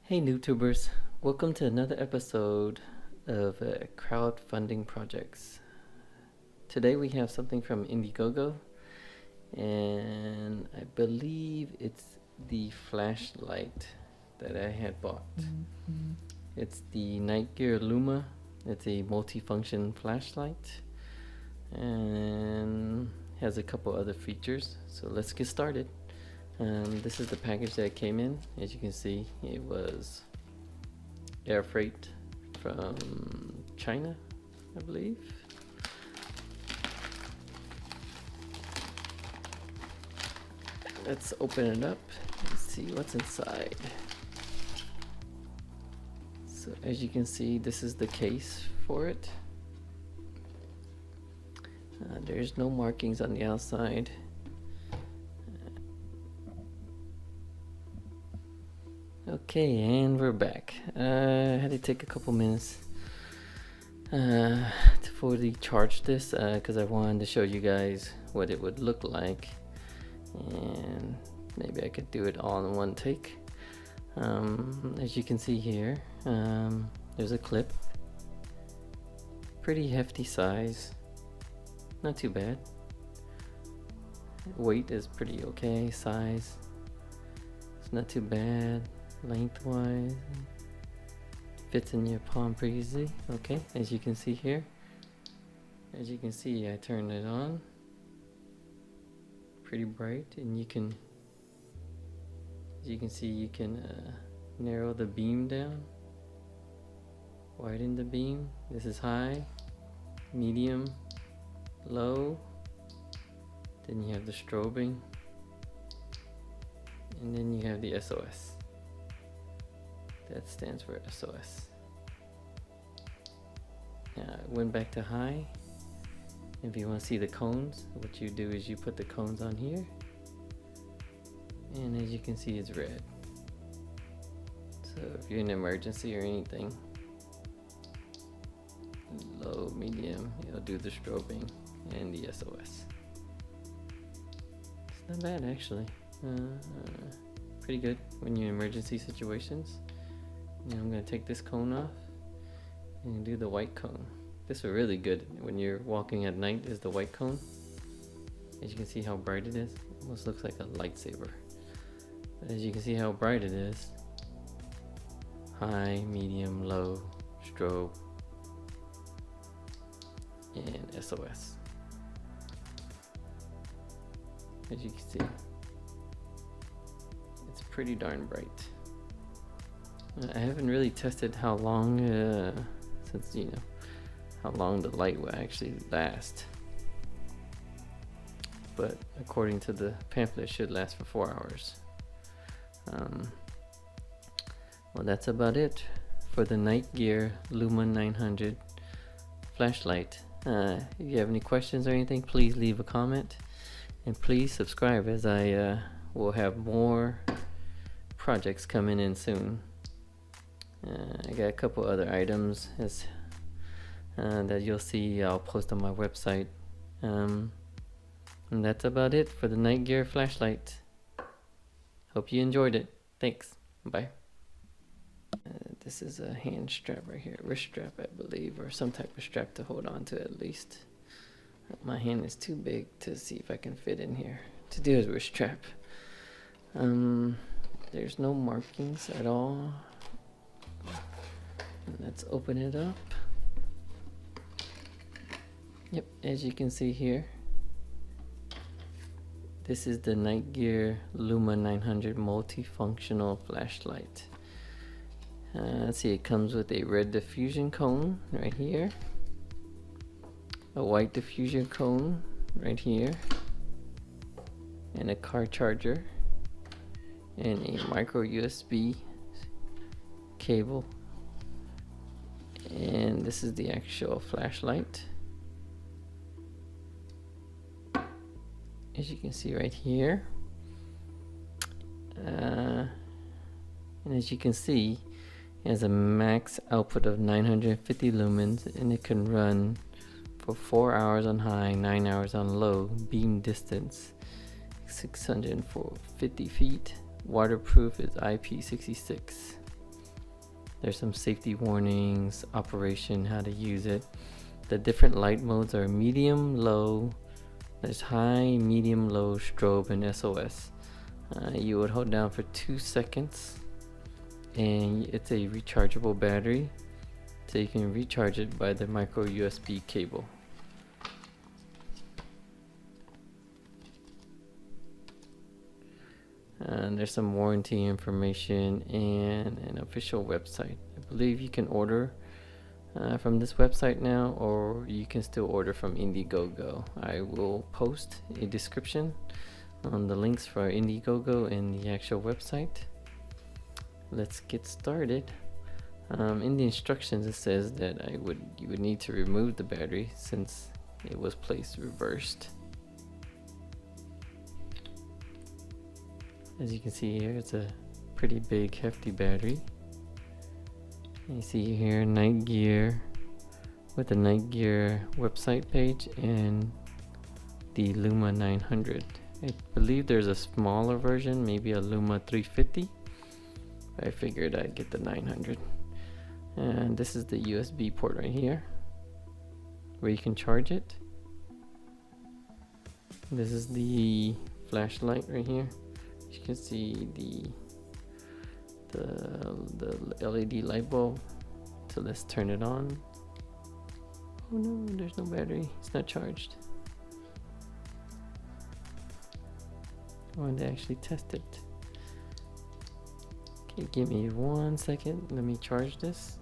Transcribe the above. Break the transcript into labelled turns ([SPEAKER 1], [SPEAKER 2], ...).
[SPEAKER 1] Hey Noobtubers, welcome to another episode of crowdfunding projects. Today we have something from Indiegogo, and I believe it's the flashlight that I had bought. It's the NiteGear Luma. It's a multi-function flashlight and has a couple other features. So let's get started. This is the package that came in. As you can see, it was air freight from China, I believe. Let's open it up and see what's inside. So as you can see, this is the case for it. There's no markings on the outside. Okay, and we're back. I had to take a couple minutes to fully charge this because I wanted to show you guys what it would look like, and maybe I could do it all in one take. As you can see here, there's a clip. Pretty hefty size, not too bad. Weight is pretty okay, size, it's not too bad. Lengthwise, fits in your palm pretty easily. Okay, as you can see here, as you can see, I turned it on, pretty bright, and you can, as you can see, you can narrow the beam down, widen the beam. This is high, medium, low. Then you have the strobing, and then you have the SOS. That stands for SOS. Now it went back to high. If you want to see the cones, what you do is you put the cones on here, and as you can see, it's red. So if you're in an emergency or anything, low, medium, it'll do the strobing and the SOS. It's not bad actually. Pretty good when you're in emergency situations. Now I'm going to take this cone off and do the white cone. This is really good when you're walking at night, is the white cone. As you can see how bright it is, almost looks like a lightsaber. But as you can see how bright it is, high, medium, low, strobe, and SOS. As you can see, it's pretty darn bright. I haven't really tested how long, since you know, how long the light will actually last. But according to the pamphlet, it should last for 4 hours. Well, that's about it for the NiteGear Luma 900 flashlight. If you have any questions or anything, please leave a comment. And please subscribe, as I will have more projects coming in soon. I got a couple other items that you'll see. I'll post on my website. And that's about it for the NiteGear flashlight. Hope you enjoyed it. Thanks. Bye. This is a hand strap right here, wrist strap I believe, or some type of strap to hold on to at least. My hand is too big to see if I can fit in here to do a wrist strap. There's no markings at all. Let's open it up. Yep, as you can see here, this is the NiteGear Luma 900 multifunctional flashlight. Let's see, it comes with a red diffusion cone right here, a white diffusion cone right here, and a car charger, and a micro USB cable. And this is the actual flashlight. As you can see right here. And as you can see, it has a max output of 950 lumens, and it can run for 4 hours on high, 9 hours on low, beam distance 650 feet. Waterproof is IP66. There's some safety warnings, operation, how to use it. The different light modes are medium, low, there's high, medium, low, strobe, and SOS. You would hold down for 2 seconds, and it's a rechargeable battery, so you can recharge it by the micro USB cable. And there's some warranty information and an official website. I believe you can order from this website now, or you can still order from Indiegogo. I will post a description on the links for Indiegogo and the actual website. Let's get started. In the instructions, it says that you would need to remove the battery since it was placed reversed. As you can see here, it's a pretty big, hefty battery. You see here NiteGear with the NiteGear website page and the Luma 900. I believe there's a smaller version, maybe a Luma 350. I figured I'd get the 900. And this is the USB port right here where you can charge it. This is the flashlight right here. You can see the LED light bulb. So let's turn it on. Oh no, there's no battery. It's not charged. I wanted to actually test it. Okay, give me 1 second. Let me charge this.